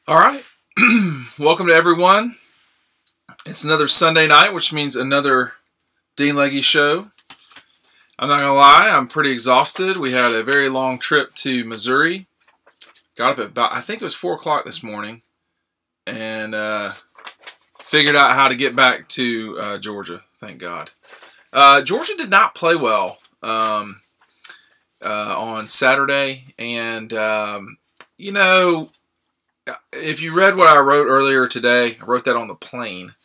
All right. Welcome to everyone. It's another Sunday night, which means another Dean Legge show. I'm not going to lie, I'm pretty exhausted. We had a very long trip to Missouri. Got up at about, I think it was 4 o'clock this morning, and figured out how to get back to Georgia, thank God. Georgia did not play well on Saturday, and, you know, if you read what I wrote earlier today, I wrote that on the plane.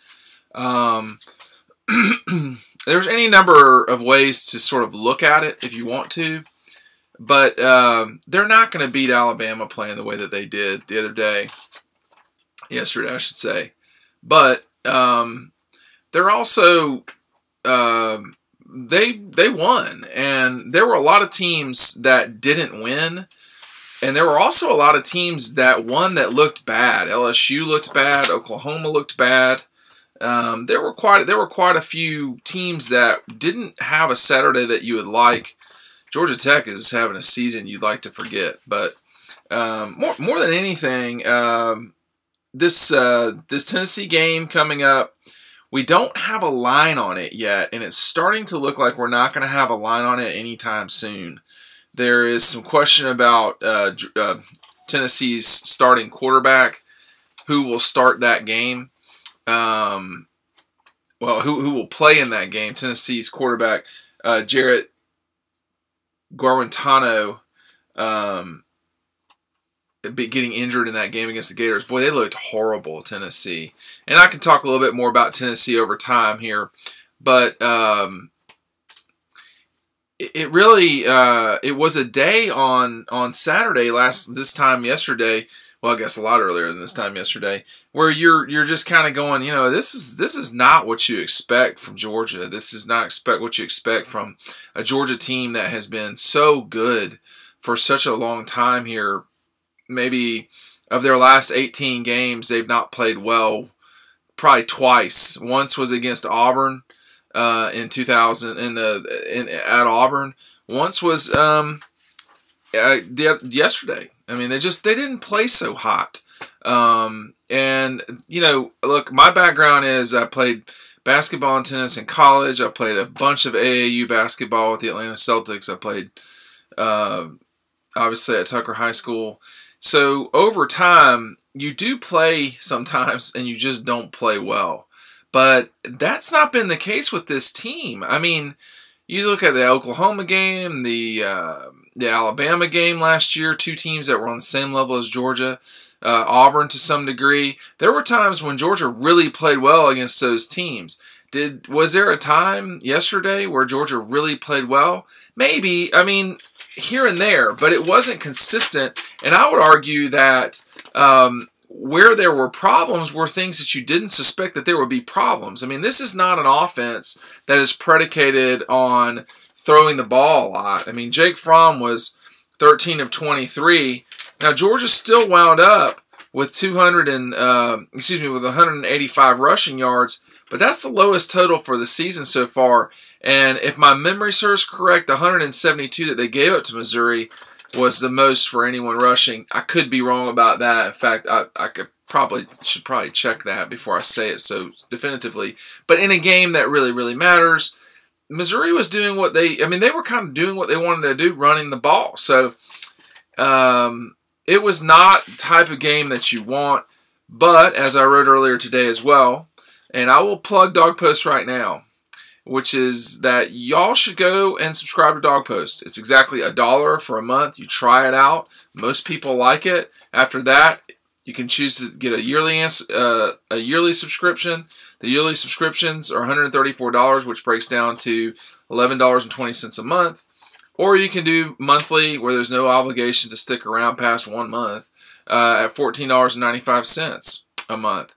There's any number of ways to sort of look at it if you want to, but they're not going to beat Alabama playing the way that they did the other day, yesterday I should say. But they're also they won, and there were a lot of teams that didn't win. And there were also a lot of teams that won that looked bad. LSU looked bad. Oklahoma looked bad. There were quite a few teams that didn't have a Saturday that you would like. Georgia Tech is having a season you'd like to forget. But more than anything, this Tennessee game coming up, we don't have a line on it yet, and it's starting to look like we're not going to have a line on it anytime soon. There is some question about Tennessee's starting quarterback, who will start that game. Who will play in that game? Tennessee's quarterback, Jarrett Guarantano, getting injured in that game against the Gators. Boy, they looked horrible, Tennessee. And I can talk a little bit more about Tennessee over time here, but it really it was a day on Saturday this time yesterday. Well, I guess a lot earlier than this time yesterday, where you're just kind of going, you know, this is not what you expect from Georgia. This is not what you expect from a Georgia team that has been so good for such a long time here. Maybe of their last 18 games, they've not played well probably twice. Once was against Auburn. In 2000 at Auburn. Once was yesterday. I mean, they didn't play so hot. And you know, look, my background is I played basketball and tennis in college. I played a bunch of AAU basketball with the Atlanta Celtics. I played obviously at Tucker High School. So over time, you do play sometimes, and you just don't play well. But that's not been the case with this team. I mean, you look at the Oklahoma game, the Alabama game last year, two teams that were on the same level as Georgia, Auburn to some degree. There were times when Georgia really played well against those teams. Was there a time yesterday where Georgia really played well? Maybe. I mean, here and there, but it wasn't consistent. And I would argue that where there were problems were things that you didn't suspect that there would be problems. I mean, this is not an offense that is predicated on throwing the ball a lot. I mean, Jake Fromm was 13 of 23. Now, Georgia still wound up with 185 rushing yards, but that's the lowest total for the season so far. And if my memory serves correct, the 172 that they gave up to Missouri was the most for anyone rushing. I could be wrong about that. In fact, I should probably check that before I say it so definitively. But in a game that really, really matters, Missouri was doing what they were kind of doing what they wanted to do, running the ball. So it was not the type of game that you want. But as I wrote earlier today as well, and I will plug Dog Post right now, which is that y'all should go and subscribe to Dog Post. It's exactly $1 for a month. You try it out. Most people like it. After that, you can choose to get a yearly subscription. The yearly subscriptions are $134, which breaks down to $11.20 a month. Or you can do monthly, where there's no obligation to stick around past 1 month, at $14.95 a month.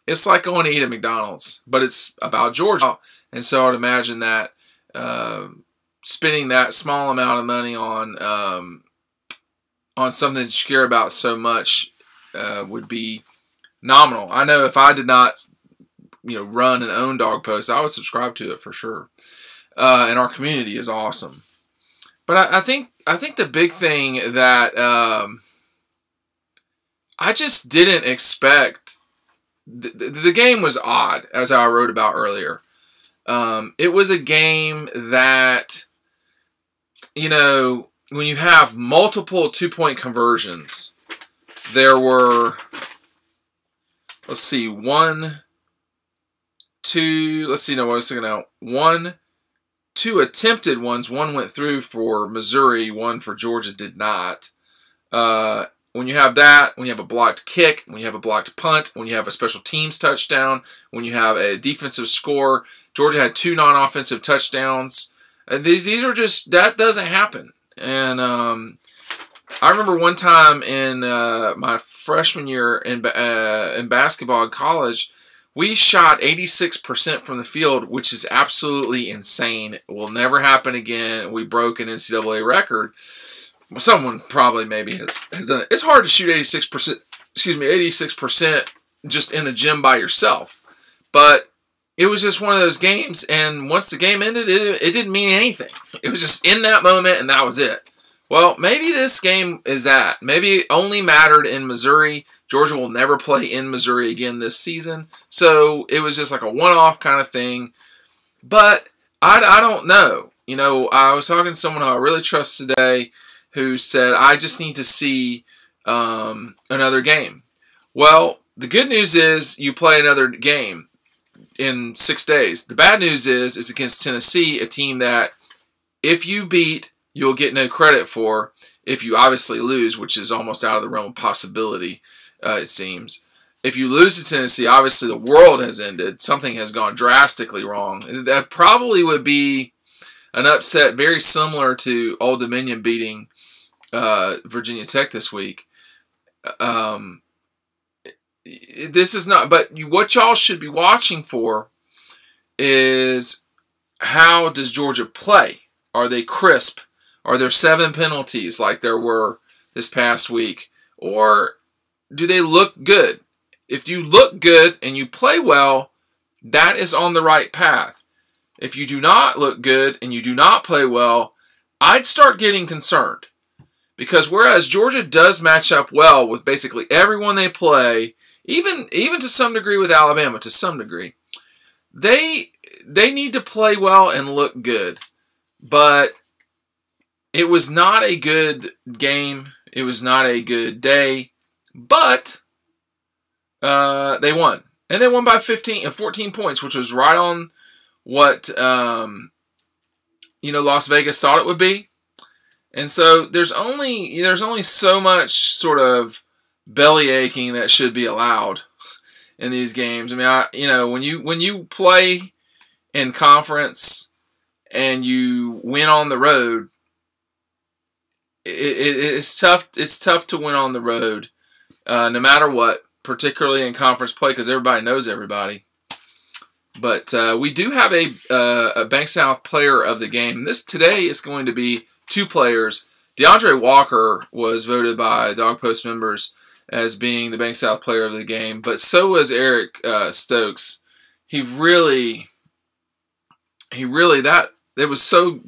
It's like going to eat at McDonald's, but it's about Georgia. And so I would imagine that spending that small amount of money on something that you care about so much would be nominal. I know if I did not, run and own Dog Post, I would subscribe to it for sure. And our community is awesome. But I think the big thing that I just didn't expect. The game was odd, as I wrote about earlier. It was a game that, when you have multiple 2-point conversions, there were, let's see, one, two, let's see, no, what was I going to, one, two attempted ones. One went through for Missouri, one for Georgia did not. When you have that, when you have a blocked kick, when you have a blocked punt, when you have a special teams touchdown, when you have a defensive score, Georgia had 2 non-offensive touchdowns. These are just, that doesn't happen. And I remember one time in my freshman year in basketball in college, we shot 86% from the field, which is absolutely insane. It will never happen again. We broke an NCAA record. Someone probably maybe has done it. It's hard to shoot 86% just in the gym by yourself. But it was just one of those games, and once the game ended, it didn't mean anything. It was just in that moment, and that was it. Well, maybe this game is that. Maybe it only mattered in Missouri. Georgia will never play in Missouri again this season. So it was just like a one-off kind of thing. But I don't know. I was talking to someone who I really trust today who said, I just need to see another game. Well, the good news is you play another game in 6 days. The bad news is it's against Tennessee, a team that if you beat, you'll get no credit for. If you obviously lose, which is almost out of the realm of possibility, it seems. If you lose to Tennessee, obviously the world has ended. Something has gone drastically wrong. That probably would be an upset very similar to Old Dominion beating Virginia Tech this week. This is not, but what y'all should be watching for is how does Georgia play? Are they crisp? Are there 7 penalties like there were this past week? Or do they look good? If you look good and you play well, that is on the right path. If you do not look good and you do not play well, I'd start getting concerned. Because whereas Georgia does match up well with basically everyone they play, even to some degree with Alabama, to some degree, they need to play well and look good. But it was not a good game. It was not a good day. But they won. And they won by 14 points, which was right on what Las Vegas thought it would be. And so there's only so much sort of belly aching that should be allowed in these games. I mean, when you play in conference and you win on the road, it's tough. It's tough to win on the road, no matter what, particularly in conference play, because everybody knows everybody. But we do have a Bank South player of the game. This today is going to be 2 players. DeAndre Walker was voted by Dog Post members as being the Bank South player of the game, but so was Eric Stokes. It was so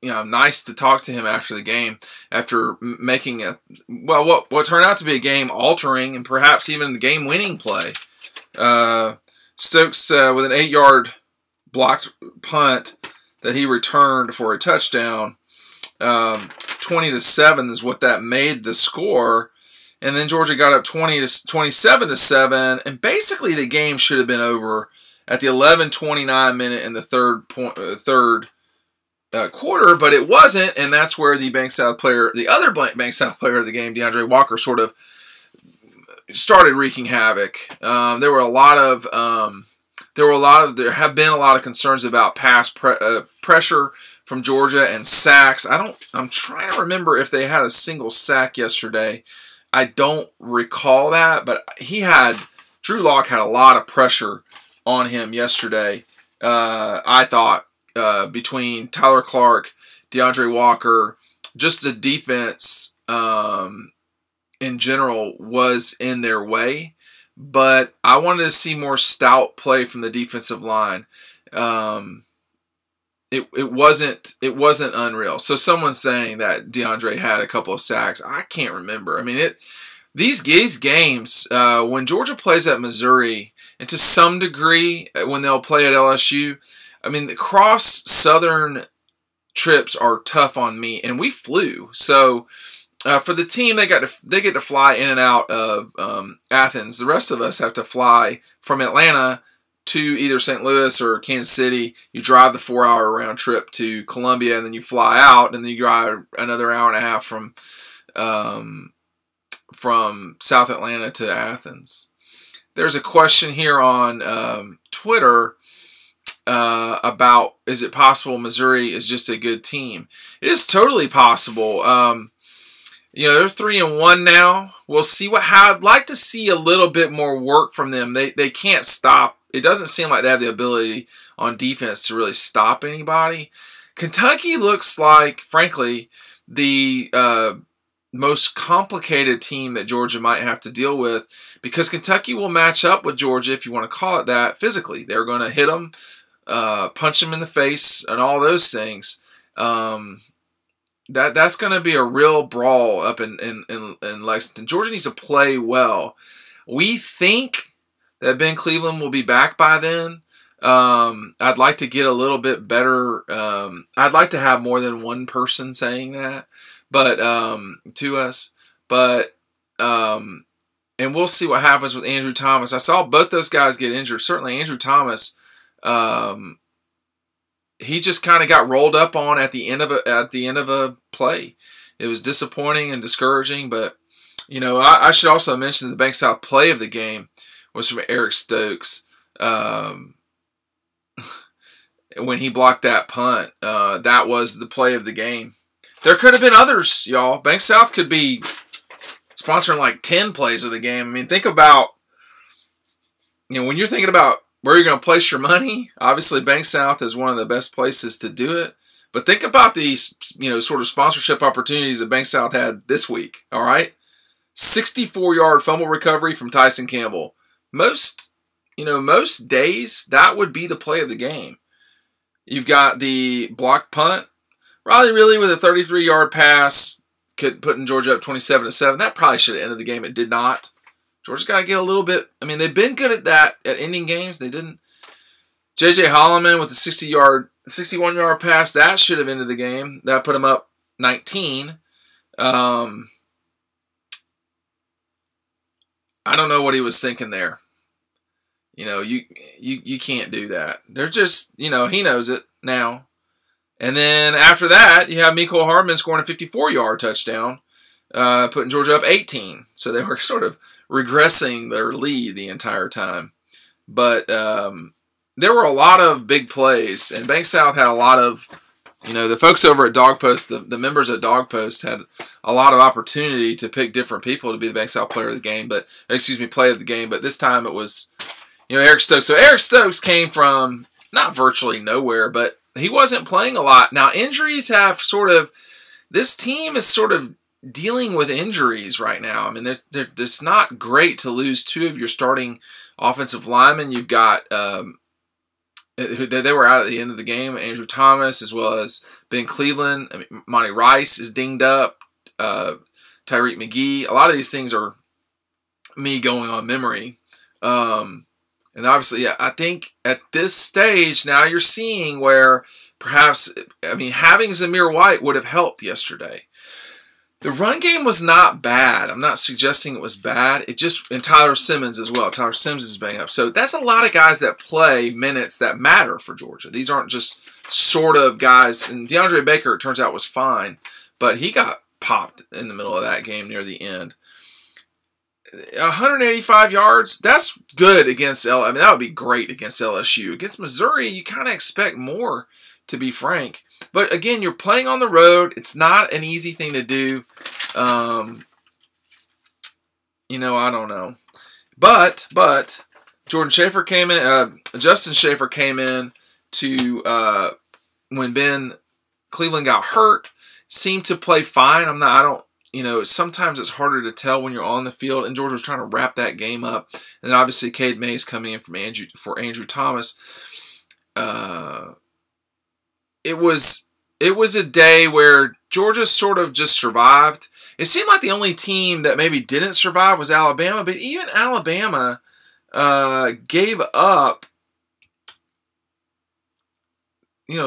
nice to talk to him after the game, after making what turned out to be a game-altering and perhaps even the game-winning play. Stokes with an 8-yard blocked punt that he returned for a touchdown. 20-7 is what that made the score, and then Georgia got up 27-7, and basically the game should have been over at the 11:29 minute in the third quarter, but it wasn't, and that's where the other Bank South player of the game, DeAndre Walker, sort of started wreaking havoc. There have been a lot of concerns about pass pressure from Georgia and sacks. I'm trying to remember if they had a single sack yesterday. I don't recall that, but Drew Lock had a lot of pressure on him yesterday. I thought between Tyler Clark, DeAndre Walker, just the defense in general was in their way. But I wanted to see more stout play from the defensive line. It wasn't unreal. So someone's saying that DeAndre had a couple of sacks. I can't remember. I mean, these games, when Georgia plays at Missouri, and to some degree when they'll play at LSU, I mean, the cross-Southern trips are tough on me, and we flew. So for the team, they get to fly in and out of Athens. The rest of us have to fly from Atlanta to either St. Louis or Kansas City. You drive the 4-hour round trip to Columbia, and then you fly out, and then you drive another hour and a half from South Atlanta to Athens. There's a question here on Twitter about, is it possible Missouri is just a good team? It is totally possible. You know, they're 3-1 now. We'll see I'd like to see a little bit more work from them. They can't stop. It doesn't seem like they have the ability on defense to really stop anybody. Kentucky looks like, frankly, the most complicated team that Georgia might have to deal with, because Kentucky will match up with Georgia, if you want to call it that, physically. They're going to hit them, punch them in the face, and all those things. That's going to be a real brawl up in Lexington. Georgia needs to play well. We think that Ben Cleveland will be back by then. I'd like to get a little bit better. I'd like to have more than one person saying that, but to us. But and we'll see what happens with Andrew Thomas. I saw both those guys get injured. Certainly Andrew Thomas. He just kind of got rolled up on at the end of a play. It was disappointing and discouraging, but you know, I should also mention the Bank South play of the game was from Eric Stokes. When he blocked that punt, that was the play of the game. There could have been others, y'all. Bank South could be sponsoring like 10 plays of the game. I mean, think about, you know, when you're thinking about where you're going to place your money, obviously Bank South is one of the best places to do it. But think about these, you know, sort of sponsorship opportunities that Bank South had this week, all right? 64-yard fumble recovery from Tyson Campbell. Most days, that would be the play of the game. You've got the blocked punt. Riley Riley with a 33-yard pass, putting Georgia up 27-7. That probably should have ended the game. It did not. Georgia's got to get a little bit. I mean, they've been good at that, at ending games. They didn't. J.J. Holloman with the 61-yard pass. That should have ended the game. That put him up 19. I don't know what he was thinking there. You know, you can't do that. They're just, you know, he knows it now. And then after that, you have Mecole Hardman scoring a 54-yard touchdown, putting Georgia up 18. So they were sort of regressing their lead the entire time. But there were a lot of big plays, and Bank South had a lot of, you know, the folks over at Dog Post, the members at Dog Post had a lot of opportunity to pick different people to be the Bank South play of the game. But this time it was, you know, Eric Stokes. So Eric Stokes came from not virtually nowhere, but he wasn't playing a lot. Now injuries have this team is sort of dealing with injuries right now. I mean, it's not great to lose two of your starting offensive linemen. You've got they were out at the end of the game. Andrew Thomas as well as Ben Cleveland. I mean, Monty Rice is dinged up. Tyreek McGee. A lot of these things are me going on memory. And obviously, yeah, I think at this stage now you're seeing where perhaps, I mean, having Zamir White would have helped yesterday. The run game was not bad. I'm not suggesting it was bad. And Tyler Simmons as well. Tyler Simmons is banged up. So that's a lot of guys that play minutes that matter for Georgia. These aren't just sort of guys. And DeAndre Baker, it turns out, was fine. But he got popped in the middle of that game near the end. 185 yards, that's good against I mean, that would be great against LSU. Against Missouri, you kind of expect more, to be frank. But again, you're playing on the road. It's not an easy thing to do. You know, I don't know. But Jordan Schaefer came in, Justin Schaefer came in to when Ben Cleveland got hurt, seemed to play fine. You know, sometimes it's harder to tell when you're on the field, and Georgia was trying to wrap that game up. And then obviously Cade Mays coming in for Andrew Thomas. It was a day where Georgia sort of just survived. it seemed like the only team that maybe didn't survive was Alabama, but even Alabama gave up,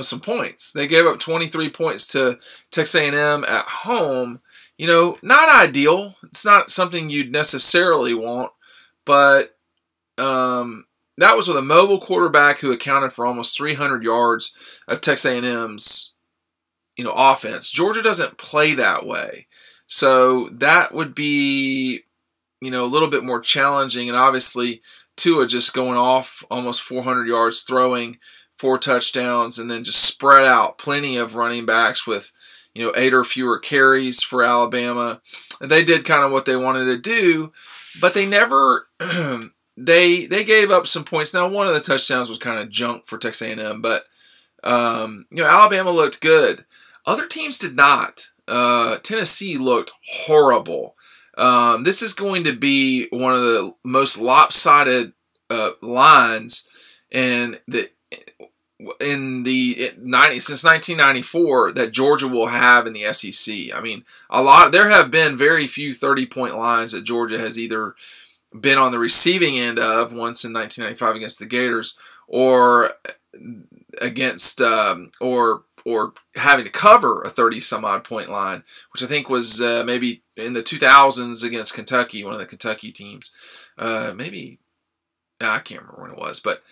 some points. They gave up 23 points to Texas A&M at home. Not ideal. It's not something you'd necessarily want, but that was with a mobile quarterback who accounted for almost 300 yards of Texas A&M's, offense. Georgia doesn't play that way. So that would be, a little bit more challenging. And obviously, Tua just going off almost 400 yards, throwing 4 touchdowns, and then just spread out plenty of running backs with, 8 or fewer carries for Alabama. And they did kind of what they wanted to do, but they never they gave up some points. Now, one of the touchdowns was kind of junk for Texas A&M, but Alabama looked good. Other teams did not. Tennessee looked horrible. This is going to be one of the most lopsided lines since 1994 that Georgia will have in the SEC. I mean, there have been very few 30-point lines that Georgia has either been on the receiving end of, once in 1995 against the Gators, or against or having to cover a 30-some-odd point line, which I think was maybe in the 2000s against Kentucky, one of the Kentucky teams. Maybe, I can't remember when it was, but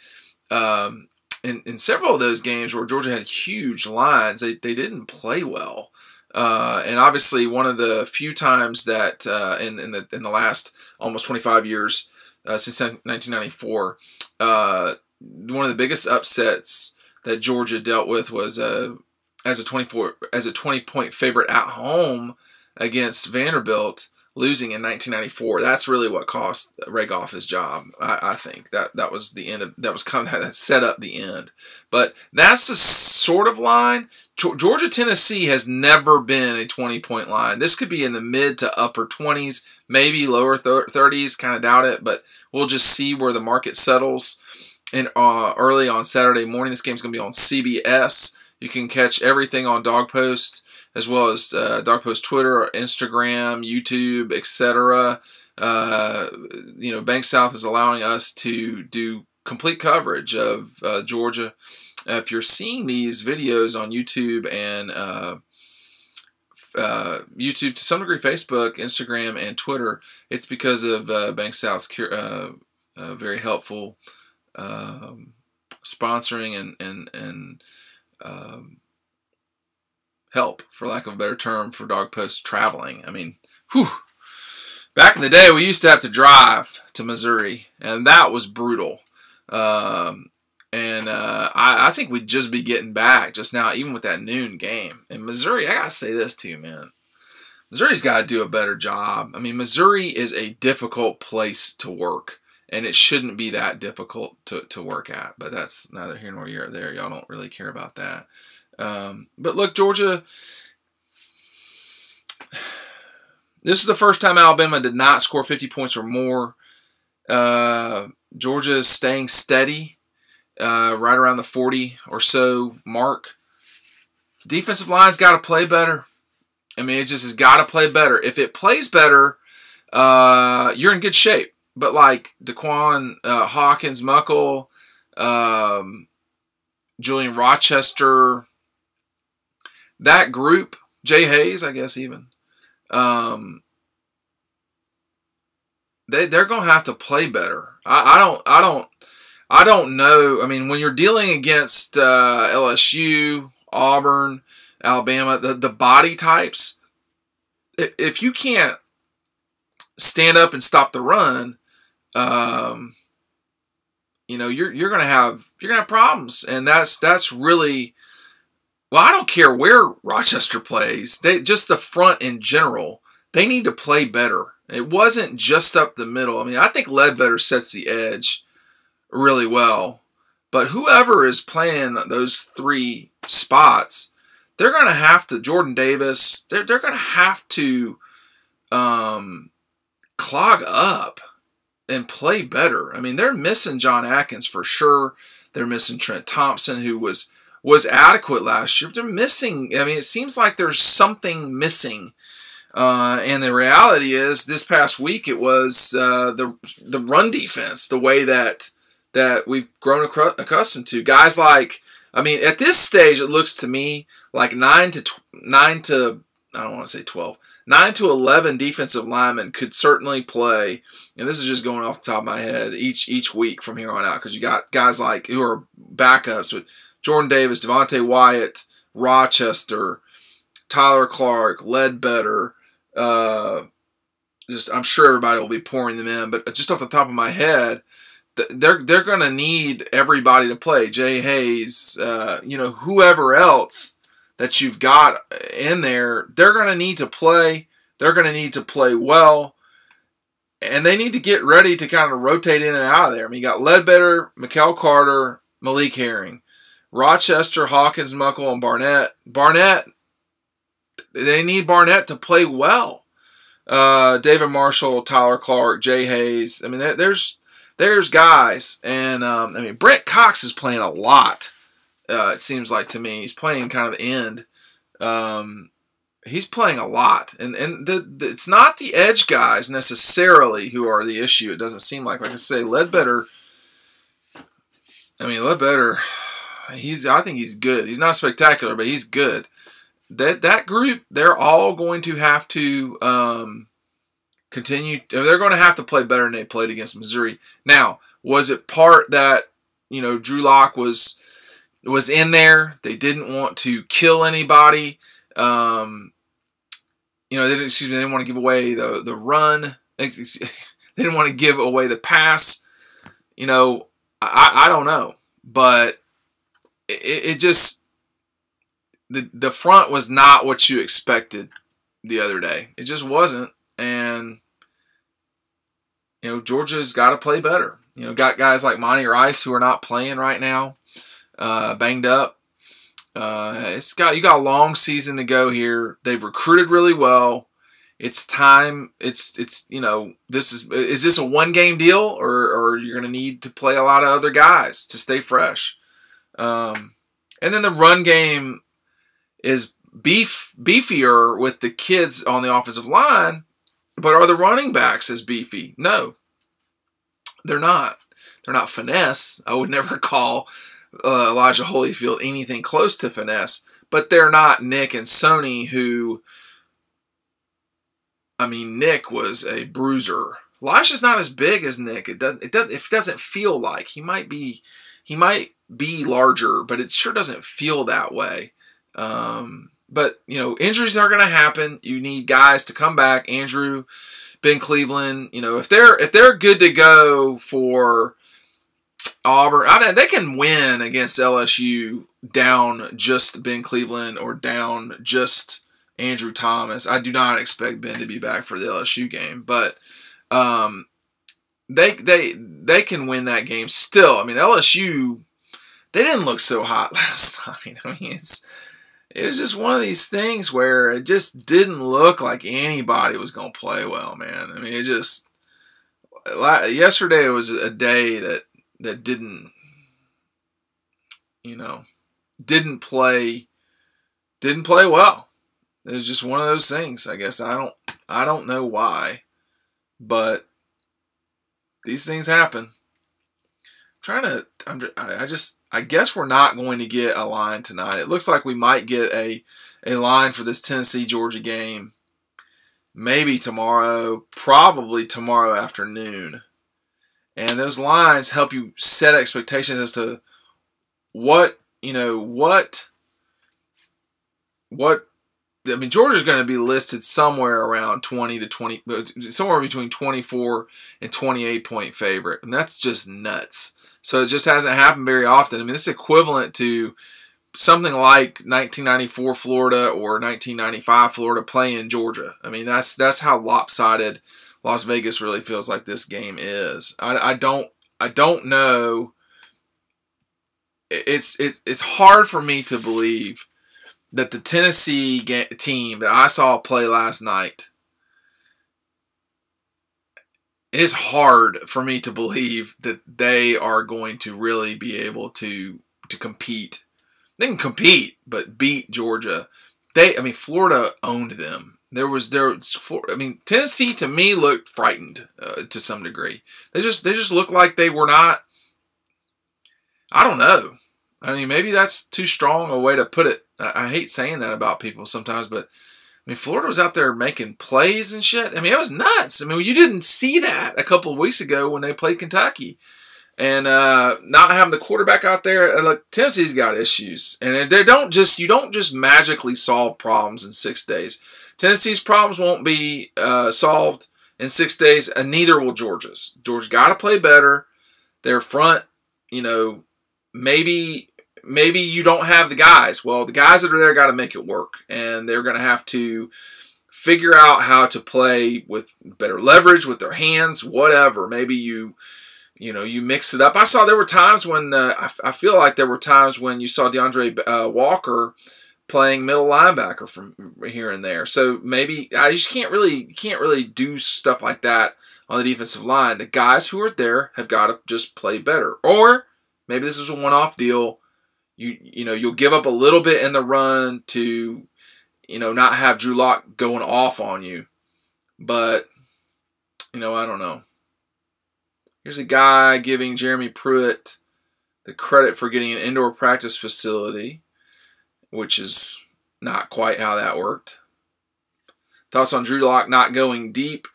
in several of those games where Georgia had huge lines, they didn't play well. And obviously, one of the few times that in the last almost 25 years since 1994, one of the biggest upsets that Georgia dealt with was as a 20-point favorite at home against Vanderbilt, losing in 1994. That's really what cost Ragoff his job. I think that was the end of that set up the end. But that's the sort of line. Georgia Tennessee has never been a 20-point line. This could be in the mid to upper 20s, maybe lower 30s. Kind of doubt it, but we'll just see where the market settles. And early on Saturday morning, this game's going to be on CBS. You can catch everything on Dog Post, as well as Dog Post Twitter, Instagram, YouTube, etc. Bank South is allowing us to do complete coverage of Georgia. If you're seeing these videos on YouTube and YouTube, to some degree Facebook, Instagram, and Twitter, it's because of Bank South's very helpful sponsoring and help, for lack of a better term, for Dog Post traveling. I mean, back in the day, we used to have to drive to Missouri, and that was brutal. I think we'd just be getting back just now, even with that noon game. And Missouri, I gotta say this to you, man. Missouri's got to do a better job. I mean, Missouri is a difficult place to work, and it shouldn't be that difficult to work at. But that's neither here nor there. Y'all don't really care about that. But look, Georgia, this is the first time Alabama did not score 50 points or more. Georgia is staying steady, right around the 40 or so mark. Defensive line's got to play better. I mean, it just has got to play better. If it plays better, you're in good shape. But like Daquan Hawkins, Muckle, Julian Rochester, that group, Jay Hayes, I guess even, they're going to have to play better. I don't know. I mean, when you're dealing against LSU, Auburn, Alabama, the body types, if you can't stand up and stop the run, you're gonna have problems, and that's really, well, I don't care where Rochester plays. Just the front in general, they need to play better. It wasn't just up the middle. I mean, I think Ledbetter sets the edge really well, but whoever is playing those three spots, they're going to have to, Jordan Davis, they're going to have to clog up and play better. I mean, they're missing John Atkins for sure. They're missing Trent Thompson, who was adequate last year. They're missing, I mean, it seems like there's something missing And the reality is, this past week it was the run defense, the way that we've grown accustomed to. Guys like, I mean, at this stage, it looks to me like 9 to I don't want to say 12, 9 to 11 defensive linemen could certainly play. And this is just going off the top of my head each week from here on out, because you got guys like who are backups with Jordan Davis, Devontae Wyatt, Rochester, Tyler Clark, Ledbetter. Just I'm sure everybody will be pouring them in, but just off the top of my head, they're going to need everybody to play. Jay Hayes, whoever else that you've got in there, they're going to need to play. They're going to need to play well, and they need to get ready to kind of rotate in and out of there. I mean, you got Ledbetter, Mikael Carter, Malik Herring, Rochester, Hawkins, Muckle, and Barnett. They need Barnett to play well. David Marshall, Tyler Clark, Jay Hayes. I mean, there's guys, and Brent Cox is playing a lot. It seems like to me he's playing kind of end. He's playing a lot, and it's not the edge guys necessarily who are the issue. It doesn't seem like I say, Ledbetter. Ledbetter. I think he's good. He's not spectacular, but he's good. That group, they're all going to have to continue. They're going to have to play better than they played against Missouri. Now, was it part that Drew Lock was in there? They didn't want to kill anybody. They didn't want to give away the run. They didn't want to give away the pass. I don't know, but it just. The front was not what you expected the other day. It just wasn't. And, Georgia's got to play better. Got guys like Monty Rice who are not playing right now, banged up. You got a long season to go here. They've recruited really well. It's time. Is this a one-game deal, or you're going to need to play a lot of other guys to stay fresh? And then the run game is beefier with the kids on the offensive line, but are the running backs as beefy? No, they're not. They're not finesse. I would never call Elijah Holyfield anything close to finesse, but they're not Nick and Sony, who, Nick was a bruiser. Elijah's not as big as Nick. It doesn't feel like he might be larger, but it sure doesn't feel that way. But injuries are going to happen. You need guys to come back. Andrew, Ben Cleveland, if they're good to go for Auburn, they can win against LSU down just Ben Cleveland or down just Andrew Thomas. I do not expect Ben to be back for the LSU game, but they can win that game still. LSU, they didn't look so hot last night. It was just one of these things where it just didn't look like anybody was going to play well, man. Yesterday was a day that didn't play well. It was just one of those things. I guess I don't know why, but these things happen. I guess we're not going to get a line tonight. It looks like we might get a line for this Tennessee-Georgia game. Maybe tomorrow, probably tomorrow afternoon. And those lines help you set expectations as to what Georgia's going to be listed somewhere around 20 to 20, somewhere between 24 and 28 point favorite. And that's just nuts. So it just hasn't happened very often. This is equivalent to something like 1994 Florida or 1995 Florida playing Georgia. That's how lopsided Las Vegas really feels like this game is. I don't know. It's hard for me to believe that the Tennessee team that I saw play last night, it's hard for me to believe that they are going to really be able to compete. They can compete, but beat Georgia. Florida owned them. I mean, Tennessee to me looked frightened to some degree. They just looked like they were not. I don't know. I mean, maybe that's too strong a way to put it. I hate saying that about people sometimes, but I mean, Florida was out there making plays and shit. I mean, it was nuts. I mean, you didn't see that a couple of weeks ago when they played Kentucky. And not having the quarterback out there, look, Tennessee's got issues, and you don't just magically solve problems in 6 days. Tennessee's problems won't be solved in 6 days, and neither will Georgia's. Georgia got to play better. Their front, maybe you don't have the guys. Well, the guys that are there got to make it work, and they're going to have to figure out how to play with better leverage with their hands, whatever. Maybe you mix it up. I saw there were times when I feel like there were times when you saw DeAndre Walker playing middle linebacker from here and there. So maybe I just can't really do stuff like that on the defensive line. The guys who are there have got to just play better. Or maybe this is a one-off deal. You'll give up a little bit in the run to not have Drew Lock going off on you. But I don't know. Here's a guy giving Jeremy Pruitt the credit for getting an indoor practice facility, which is not quite how that worked. Thoughts on Drew Lock not going deep?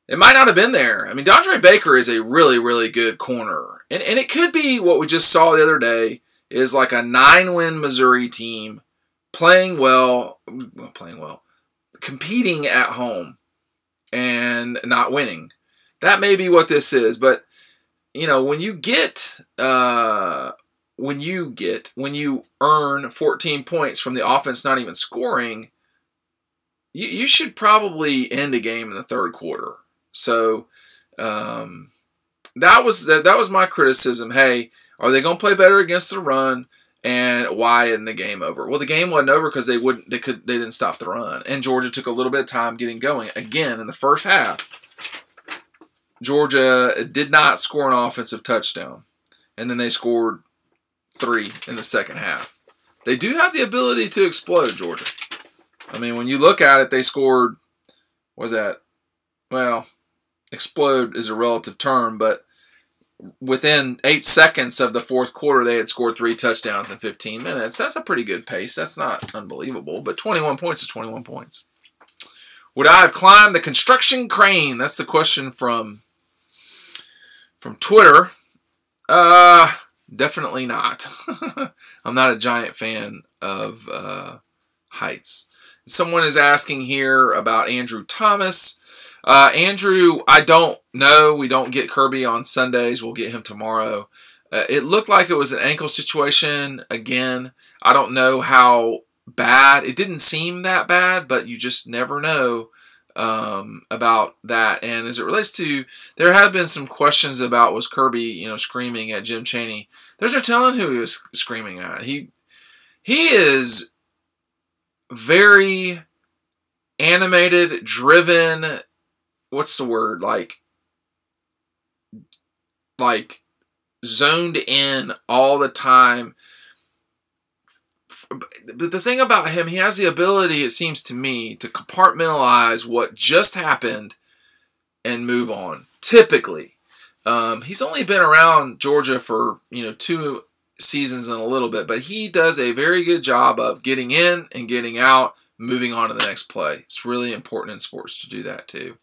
It might not have been there. I mean, DeAndre Baker is a really, really good corner. And it could be what we just saw the other day is like a 9-win Missouri team playing well, competing at home and not winning. That may be what this is, but when you earn 14 points from the offense not even scoring, you should probably end a game in the third quarter. So that was my criticism. Hey, are they going to play better against the run? And why isn't the game over? Well, the game wasn't over because they didn't stop the run, and Georgia took a little bit of time getting going. Again, in the first half, Georgia did not score an offensive touchdown, and then they scored 3 in the second half. They do have the ability to explode, Georgia. I mean, when you look at it, they scored, what was that? Well, explode is a relative term, but within 8 seconds of the fourth quarter, they had scored 3 touchdowns in 15 minutes. That's a pretty good pace. That's not unbelievable, but 21 points is 21 points. Would I have climbed the construction crane? That's the question from Twitter. Definitely not. I'm not a giant fan of heights. Someone is asking here about Andrew Thomas. Andrew, I don't know. We don't get Kirby on Sundays. We'll get him tomorrow. It looked like it was an ankle situation. Again, I don't know how bad. It didn't seem that bad, but you just never know about that. And as it relates to, there have been some questions about, was Kirby, screaming at Jim Chaney. There's no telling who he was screaming at. He is very animated, driven. What's the word? Like zoned in all the time. But the thing about him, he has the ability, it seems to me, to compartmentalize what just happened and move on. Typically. He's only been around Georgia for, 2 seasons and a little bit, but he does a very good job of getting in and getting out, moving on to the next play. It's really important in sports to do that too.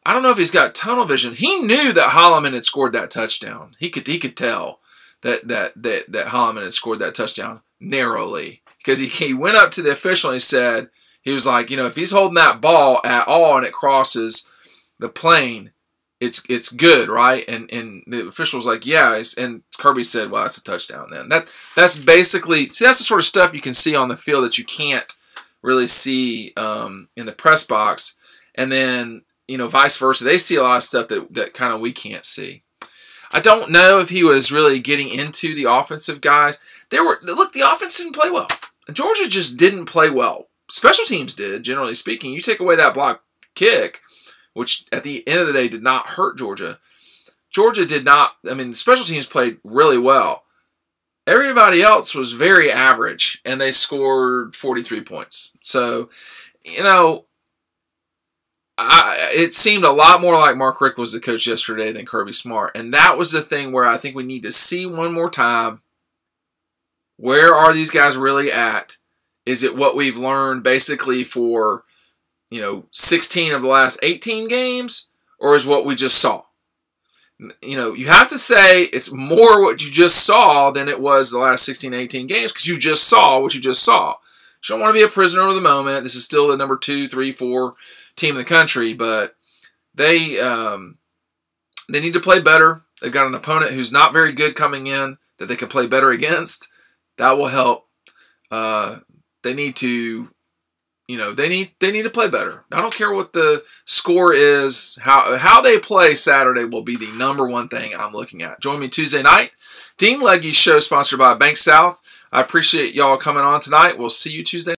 I don't know if he's got tunnel vision. He knew that Holloman had scored that touchdown. He could tell that Holloman had scored that touchdown narrowly, because he went up to the official and he said, he was like, if he's holding that ball at all and it crosses the plane, it's good, right? And the official was like, yeah. And Kirby said, well, that's a touchdown then. That's basically, that's the sort of stuff you can see on the field that you can't really see in the press box. And then, vice versa. They see a lot of stuff that kind of we can't see. I don't know if he was really getting into the offensive guys. The offense didn't play well. Georgia just didn't play well. Special teams did, generally speaking. You take away that block kick, which at the end of the day did not hurt Georgia. Georgia did not. I mean, the special teams played really well. Everybody else was very average, and they scored 43 points. So, it seemed a lot more like Mark Richt was the coach yesterday than Kirby Smart. And that was the thing where I think we need to see one more time, where are these guys really at? Is it what we've learned basically for, 16 of the last 18 games? Or is what we just saw? You have to say it's more what you just saw than it was the last 16, 18 games, because you just saw what you just saw. You don't want to be a prisoner of the moment. This is still the number 2, 3, 4 team in the country, but they need to play better. They've got an opponent who's not very good coming in that they can play better against. That will help. They need to, they need to play better. I don't care what the score is. How they play Saturday will be the number one thing I'm looking at. Join me Tuesday night. Dean Legge's show sponsored by Bank South. I appreciate y'all coming on tonight. We'll see you Tuesday.